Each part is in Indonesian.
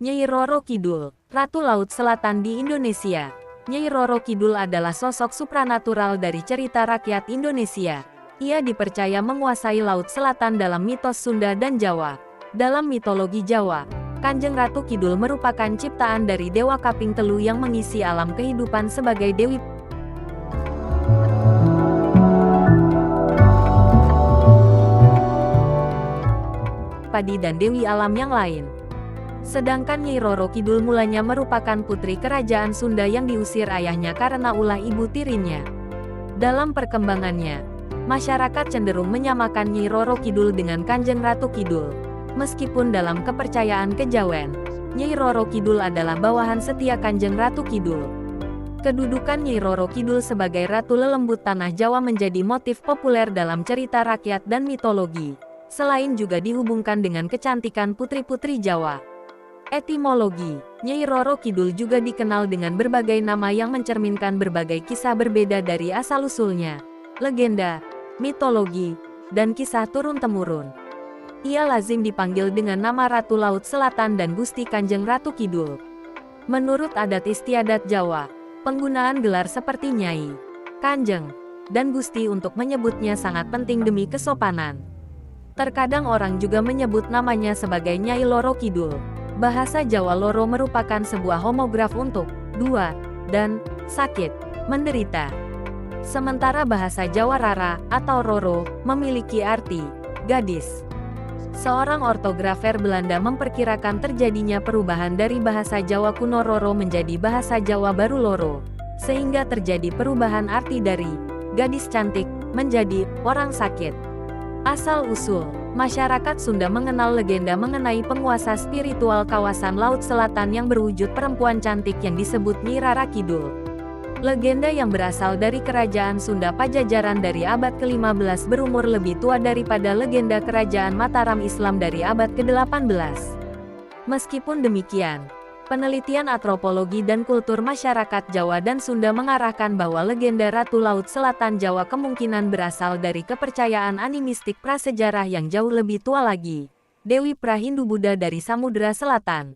Nyai Roro Kidul, Ratu Laut Selatan di Indonesia. Nyai Roro Kidul adalah sosok supranatural dari cerita rakyat Indonesia. Ia dipercaya menguasai Laut Selatan dalam mitos Sunda dan Jawa. Dalam mitologi Jawa, Kanjeng Ratu Kidul merupakan ciptaan dari Dewa Kaping Telu yang mengisi alam kehidupan sebagai Dewi Padi dan Dewi Alam yang lain. Sedangkan Nyai Roro Kidul mulanya merupakan putri kerajaan Sunda yang diusir ayahnya karena ulah ibu tirinya. Dalam perkembangannya, masyarakat cenderung menyamakan Nyai Roro Kidul dengan Kanjeng Ratu Kidul. Meskipun dalam kepercayaan kejawen, Nyai Roro Kidul adalah bawahan setia Kanjeng Ratu Kidul. Kedudukan Nyai Roro Kidul sebagai Ratu Lelembut Tanah Jawa menjadi motif populer dalam cerita rakyat dan mitologi, selain juga dihubungkan dengan kecantikan putri-putri Jawa. Etimologi, Nyai Roro Kidul juga dikenal dengan berbagai nama yang mencerminkan berbagai kisah berbeda dari asal-usulnya, legenda, mitologi, dan kisah turun-temurun. Ia lazim dipanggil dengan nama Ratu Laut Selatan dan Gusti Kanjeng Ratu Kidul. Menurut adat istiadat Jawa, penggunaan gelar seperti Nyai, Kanjeng, dan Gusti untuk menyebutnya sangat penting demi kesopanan. Terkadang orang juga menyebut namanya sebagai Nyai Loro Kidul. Bahasa Jawa Loro merupakan sebuah homograf untuk dua dan sakit, menderita. Sementara bahasa Jawa Rara atau Roro memiliki arti gadis. Seorang ortografer Belanda memperkirakan terjadinya perubahan dari bahasa Jawa kuno Roro menjadi bahasa Jawa baru Loro, sehingga terjadi perubahan arti dari gadis cantik menjadi orang sakit. Asal-usul, masyarakat Sunda mengenal legenda mengenai penguasa spiritual kawasan Laut Selatan yang berwujud perempuan cantik yang disebut Nyi Rara Kidul. Legenda yang berasal dari kerajaan Sunda Pajajaran dari abad ke-15 berumur lebih tua daripada legenda kerajaan Mataram Islam dari abad ke-18. Meskipun demikian, penelitian antropologi dan kultur masyarakat Jawa dan Sunda mengarahkan bahwa legenda Ratu Laut Selatan Jawa kemungkinan berasal dari kepercayaan animistik prasejarah yang jauh lebih tua lagi, Dewi Prahindu-Buddha dari Samudra Selatan.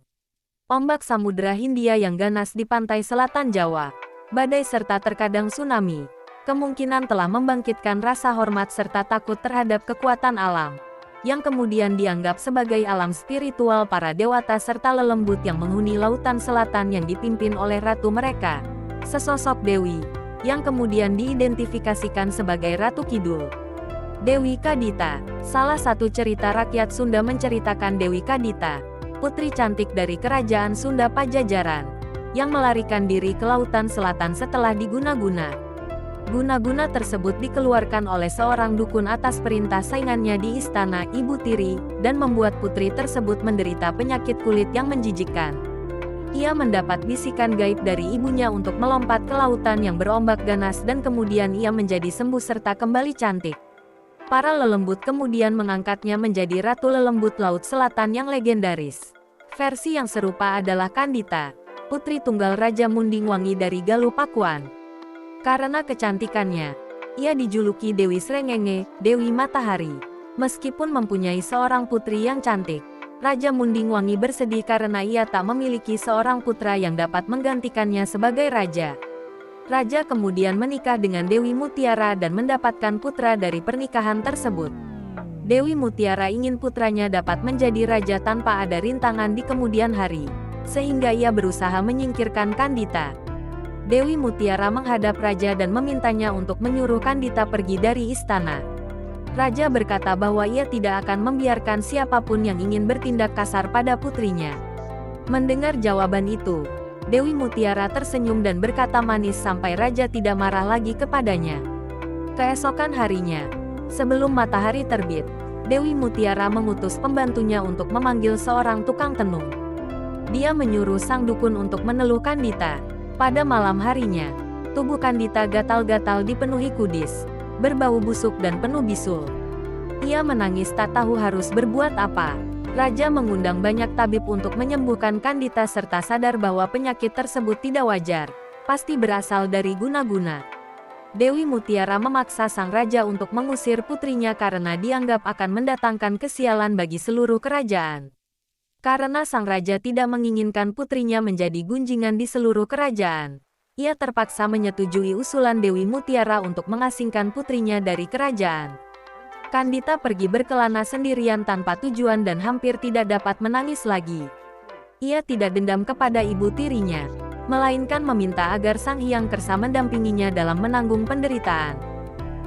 Ombak Samudra Hindia yang ganas di pantai selatan Jawa, badai serta terkadang tsunami, kemungkinan telah membangkitkan rasa hormat serta takut terhadap kekuatan alam, yang kemudian dianggap sebagai alam spiritual para dewata serta lelembut yang menghuni lautan selatan yang dipimpin oleh ratu mereka, sesosok Dewi, yang kemudian diidentifikasikan sebagai Ratu Kidul. Dewi Kadita, salah satu cerita rakyat Sunda menceritakan Dewi Kadita, putri cantik dari kerajaan Sunda Pajajaran, yang melarikan diri ke lautan selatan setelah diguna-guna. Guna-guna tersebut dikeluarkan oleh seorang dukun atas perintah saingannya di istana ibu tiri, dan membuat putri tersebut menderita penyakit kulit yang menjijikkan. Ia mendapat bisikan gaib dari ibunya untuk melompat ke lautan yang berombak ganas dan kemudian ia menjadi sembuh serta kembali cantik. Para lelembut kemudian mengangkatnya menjadi Ratu Lelembut Laut Selatan yang legendaris. Versi yang serupa adalah Kandita, putri tunggal Raja Munding Wangi dari Galuh Pakuan. Karena kecantikannya, ia dijuluki Dewi Srengenge, Dewi Matahari. Meskipun mempunyai seorang putri yang cantik, Raja Munding Wangi bersedih karena ia tak memiliki seorang putra yang dapat menggantikannya sebagai raja. Raja kemudian menikah dengan Dewi Mutiara dan mendapatkan putra dari pernikahan tersebut. Dewi Mutiara ingin putranya dapat menjadi raja tanpa ada rintangan di kemudian hari, sehingga ia berusaha menyingkirkan Kandita. Dewi Mutiara menghadap raja dan memintanya untuk menyuruh Kandita pergi dari istana. Raja berkata bahwa ia tidak akan membiarkan siapapun yang ingin bertindak kasar pada putrinya. Mendengar jawaban itu, Dewi Mutiara tersenyum dan berkata manis sampai raja tidak marah lagi kepadanya. Keesokan harinya, sebelum matahari terbit, Dewi Mutiara mengutus pembantunya untuk memanggil seorang tukang tenung. Dia menyuruh sang dukun untuk meneluh Kandita. Pada malam harinya, tubuh Kandita gatal-gatal dipenuhi kudis, berbau busuk dan penuh bisul. Ia menangis tak tahu harus berbuat apa. Raja mengundang banyak tabib untuk menyembuhkan Kandita serta sadar bahwa penyakit tersebut tidak wajar, pasti berasal dari guna-guna. Dewi Mutiara memaksa sang raja untuk mengusir putrinya karena dianggap akan mendatangkan kesialan bagi seluruh kerajaan. Karena sang raja tidak menginginkan putrinya menjadi gunjingan di seluruh kerajaan, ia terpaksa menyetujui usulan Dewi Mutiara untuk mengasingkan putrinya dari kerajaan. Kandita pergi berkelana sendirian tanpa tujuan dan hampir tidak dapat menangis lagi. Ia tidak dendam kepada ibu tirinya, melainkan meminta agar Sang Hyang Kersa mendampinginya dalam menanggung penderitaan.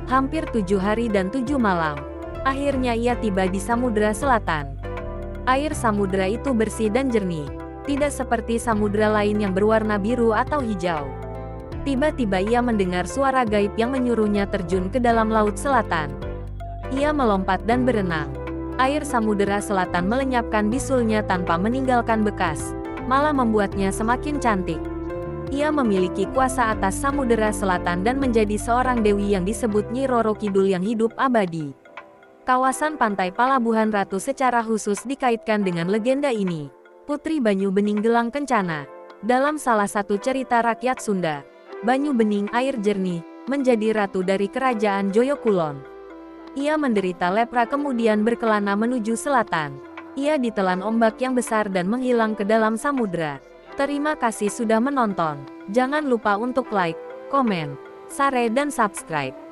Hampir 7 hari dan 7 malam, akhirnya ia tiba di Samudra Selatan. Air samudra itu bersih dan jernih, tidak seperti samudra lain yang berwarna biru atau hijau. Tiba-tiba ia mendengar suara gaib yang menyuruhnya terjun ke dalam laut selatan. Ia melompat dan berenang. Air samudera selatan melenyapkan bisulnya tanpa meninggalkan bekas, malah membuatnya semakin cantik. Ia memiliki kuasa atas samudera selatan dan menjadi seorang dewi yang disebut Nyi Roro Kidul yang hidup abadi. Kawasan pantai Palabuhan Ratu secara khusus dikaitkan dengan legenda ini. Putri Banyu Bening Gelang Kencana. Dalam salah satu cerita rakyat Sunda, Banyu Bening air jernih menjadi ratu dari kerajaan Joyokulon. Ia menderita lepra kemudian berkelana menuju selatan. Ia ditelan ombak yang besar dan menghilang ke dalam samudra. Terima kasih sudah menonton. Jangan lupa untuk like, komen, share dan subscribe.